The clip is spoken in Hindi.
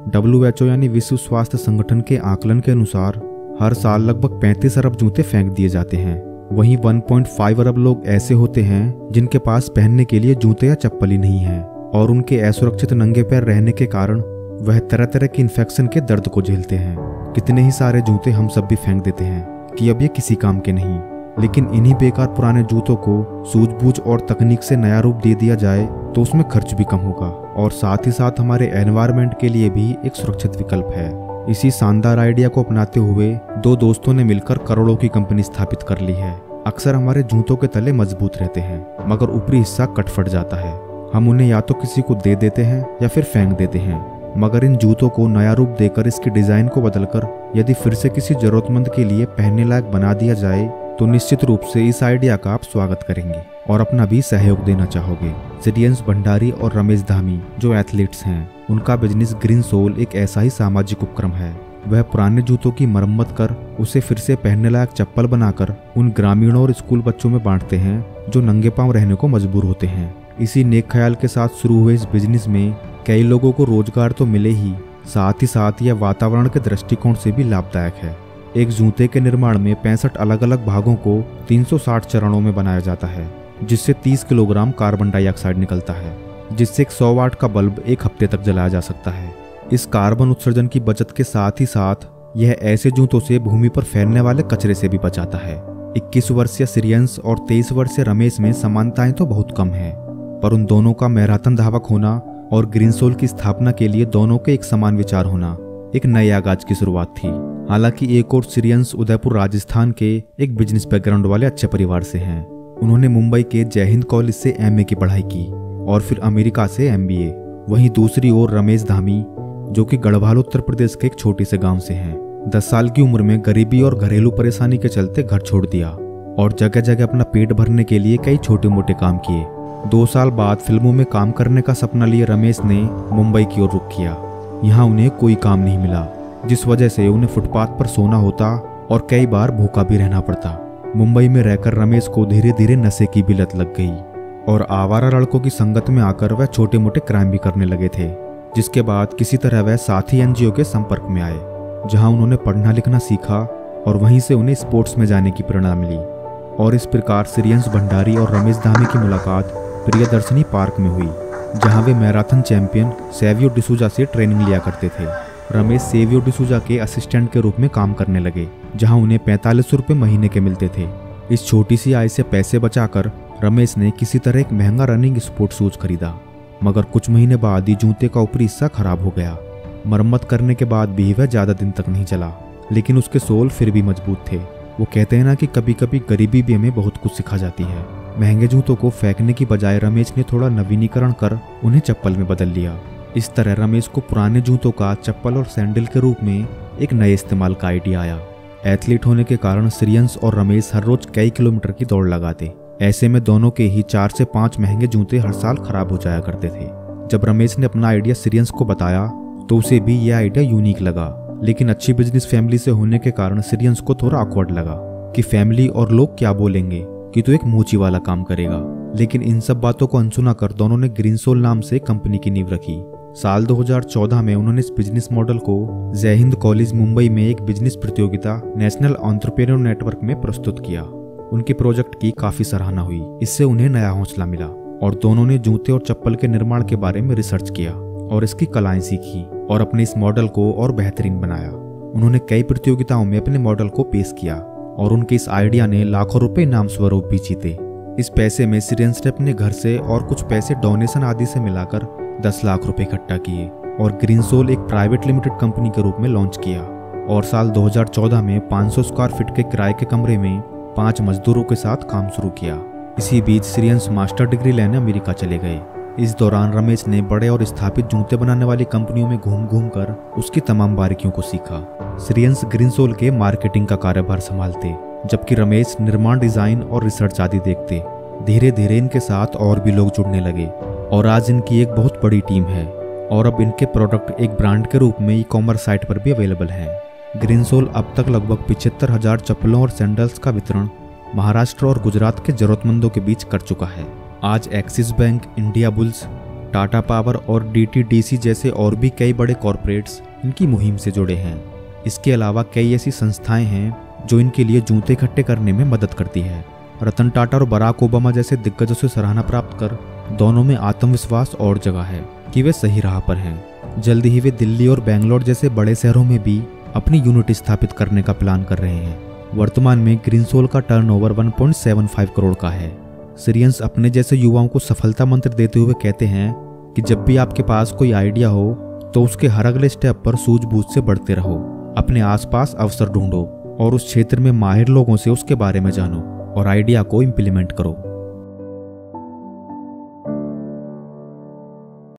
WHO यानी विश्व स्वास्थ्य संगठन के आकलन के अनुसार हर साल लगभग 35 अरब जूते फेंक दिए जाते हैं। वहीं 1.5 अरब लोग ऐसे होते हैं जिनके पास पहनने के लिए जूते या चप्पल ही नहीं है, और उनके असुरक्षित नंगे पैर रहने के कारण वह तरह तरह के इन्फेक्शन के दर्द को झेलते हैं। कितने ही सारे जूते हम सब भी फेंक देते हैं कि अब ये किसी काम के नहीं, लेकिन इन्हीं बेकार पुराने जूतों को सूझबूझ और तकनीक से नया रूप दे दिया जाए तो उसमें खर्च भी कम होगा और साथ ही साथ हमारे एनवायरनमेंट के लिए भी एक सुरक्षित विकल्प है। इसी शानदार आइडिया को अपनाते हुए दो दोस्तों ने मिलकर करोड़ों की कंपनी स्थापित कर ली है। अक्सर हमारे जूतों के तले मजबूत रहते हैं मगर ऊपरी हिस्सा कट फट जाता है। हम उन्हें या तो किसी को दे देते हैं या फिर फेंक देते हैं, मगर इन जूतों को नया रूप देकर इसकी डिजाइन को बदलकर यदि फिर से किसी जरूरतमंद के लिए पहनने लायक बना दिया जाए तो निश्चित रूप से इस आइडिया का आप स्वागत करेंगे और अपना भी सहयोग देना चाहोगे। श्रेयंस भंडारी और रमेश धामी जो एथलीट्स हैं, उनका बिजनेस ग्रीन सोल एक ऐसा ही सामाजिक उपक्रम है। वह पुराने जूतों की मरम्मत कर उसे फिर से पहनने लायक चप्पल बनाकर उन ग्रामीणों और स्कूल बच्चों में बांटते हैं जो नंगे पांव रहने को मजबूर होते हैं। इसी नेक ख्याल के साथ शुरू हुए इस बिजनेस में कई लोगों को रोजगार तो मिले ही, साथ यह वातावरण के दृष्टिकोण से भी लाभदायक है। एक जूते के निर्माण में 65 अलग अलग भागों को 360 चरणों में बनाया जाता है, जिससे 30 किलोग्राम कार्बन डाइऑक्साइड निकलता है, जिससे एक 100 वाट का बल्ब एक हफ्ते तक जलाया जा सकता है। इस कार्बन उत्सर्जन की बचत के साथ ही साथ यह ऐसे जूतों से भूमि पर फैलने वाले कचरे से भी बचाता है। 21 वर्षीय श्रेयंस और 23 वर्षीय रमेश में समानताएं तो बहुत कम है, पर उन दोनों का मैराथन धावक होना और ग्रीन सोल की स्थापना के लिए दोनों के एक समान विचार होना एक नए आगाज की शुरुआत थी। हालांकि एक और श्रेयंस उदयपुर राजस्थान के एक बिजनेस बैकग्राउंड वाले अच्छे परिवार से हैं। उन्होंने मुंबई के जय हिंद कॉलेज से MA की पढ़ाई की और फिर अमेरिका से MBA। वहीं दूसरी ओर रमेश धामी जो कि गढ़वाल उत्तर प्रदेश के एक छोटे से गांव से हैं, 10 साल की उम्र में गरीबी और घरेलू परेशानी के चलते घर छोड़ दिया और जगह जगह अपना पेट भरने के लिए कई छोटे मोटे काम किए। 2 साल बाद फिल्मों में काम करने का सपना लिए रमेश ने मुंबई की ओर रुख किया। यहाँ उन्हें कोई काम नहीं मिला, जिस वजह से उन्हें फुटपाथ पर सोना होता और कई बार भूखा भी रहना पड़ता। मुंबई में रहकर रमेश को धीरे धीरे नशे की भी लत लग गई और आवारा लड़कों की संगत में आकर वह छोटे मोटे क्राइम भी करने लगे थे, जिसके बाद किसी तरह वह साथी NGO के संपर्क में आए, जहां उन्होंने पढ़ना लिखना सीखा और वहीं से उन्हें स्पोर्ट्स में जाने की प्रेरणा मिली। और इस प्रकार श्रेयंस भंडारी और रमेश धामी की मुलाकात प्रियदर्शनी पार्क में हुई, जहां वे मैराथन चैंपियन सेवियो डिसूजा से ट्रेनिंग लिया करते थे। रमेश सेवियो डिसूजा के असिस्टेंट के रूप में काम करने लगे, जहां उन्हें 4500 रुपये महीने के मिलते थे। इस छोटी सी आय से पैसे बचाकर रमेश ने किसी तरह एक महंगा रनिंग स्पोर्ट शूज खरीदा, मगर कुछ महीने बाद ही जूते का ऊपरी हिस्सा खराब हो गया। मरम्मत करने के बाद भी वह ज्यादा दिन तक नहीं चला, लेकिन उसके सोल फिर भी मजबूत थे। वो कहते हैं ना कि कभी कभी गरीबी भी हमें बहुत कुछ सिखा जाती है। महंगे जूतों को फेंकने की बजाय रमेश ने थोड़ा नवीनीकरण कर उन्हें चप्पल में बदल लिया। इस तरह रमेश को पुराने जूतों का चप्पल और सैंडल के रूप में एक नए इस्तेमाल का आइडिया आया। एथलीट होने के कारण श्रेयंस और रमेश हर रोज कई किलोमीटर की दौड़ लगाते। ऐसे में दोनों के ही 4 से 5 महंगे जूते हर साल खराब हो जाया करते थे। जब रमेश ने अपना आइडिया श्रेयंस को बताया तो उसे भी यह आइडिया यूनिक लगा, लेकिन अच्छी बिजनेस फैमिली से होने के कारण श्रेयंस को थोड़ा ऑकवर्ड लगा कि फैमिली और लोग क्या बोलेंगे कि तू एक मोची वाला काम करेगा। लेकिन इन सब बातों को अनसुना कर दोनों ने ग्रीन सोल नाम से कंपनी की नींव रखी। साल 2014 में उन्होंने इस बिजनेस मॉडल को जय हिंद कॉलेज मुंबई में एक बिजनेस प्रतियोगिता नेशनल एंटरप्रेन्योर नेटवर्क में प्रस्तुत किया। उनके प्रोजेक्ट की काफी सराहना हुई, इससे उन्हें नया हौसला मिला और दोनों ने जूते और चप्पल के निर्माण के बारे में रिसर्च किया और इसकी कलाएं सीखी और अपने इस मॉडल को और बेहतरीन बनाया। उन्होंने कई प्रतियोगिताओं में अपने मॉडल को पेश किया और उनके इस आइडिया ने लाखों रुपए इनाम स्वरूप भी जीते। इस पैसे में श्रेयंस ने अपने घर से और कुछ पैसे डोनेशन आदि से मिलाकर 10 लाख रुपए इकट्ठा किए और ग्रीन सोल एक प्राइवेट लिमिटेड कंपनी के रूप में लॉन्च किया। और साल 2014 में 500 स्क्वायर फीट के किराए के कमरे में 5 मजदूरों के साथ काम शुरू किया। इसी बीच श्रेयंस मास्टर डिग्री लेने अमेरिका चले गए। इस दौरान रमेश ने बड़े और स्थापित जूते बनाने वाली कंपनियों में घूम घूम कर उसकी तमाम बारीकियों को सीखा। श्रेयंस ग्रीन सोल के मार्केटिंग का कार्यभार संभालते, जबकि रमेश निर्माण, डिजाइन और रिसर्च आदि देखते। धीरे धीरे इनके साथ और भी लोग जुड़ने लगे और आज इनकी एक बहुत बड़ी टीम है और अब इनके प्रोडक्ट एक ब्रांड के रूप में ई-कॉमर्स साइट पर भी अवेलेबल हैं। ग्रीन सोल अब तक लगभग 75,000 चप्पलों और सैंडल्स का वितरण महाराष्ट्र और गुजरात के जरूरतमंदों के बीच कर चुका है। आज axis bank, India bulls, Tata power और DTDC जैसे और भी कई बड़े कॉरपोरेट्स इनकी मुहिम से जुड़े हैं। इसके अलावा कई ऐसी संस्थाएं हैं जो इनके लिए जूते इकट्ठे करने में मदद करती है। रतन टाटा और बराक ओबामा जैसे दिग्गजों से सराहना प्राप्त कर दोनों में आत्मविश्वास और जगह है कि वे सही राह पर हैं। जल्दी ही वे दिल्ली और बेंगलोर जैसे बड़े शहरों में भी अपनी यूनिट स्थापित करने का प्लान कर रहे हैं। वर्तमान में ग्रीनसोल का टर्नओवर 1.75 करोड़ का है। सिरियंस अपने जैसे युवाओं को सफलता मंत्र देते हुए कहते हैं कि जब भी आपके पास कोई आइडिया हो तो उसके हर अगले स्टेप पर सूझबूझ से बढ़ते रहो। अपने आसपास अवसर ढूंढो और उस क्षेत्र में माहिर लोगों से उसके बारे में जानो और आइडिया को इम्प्लीमेंट करो।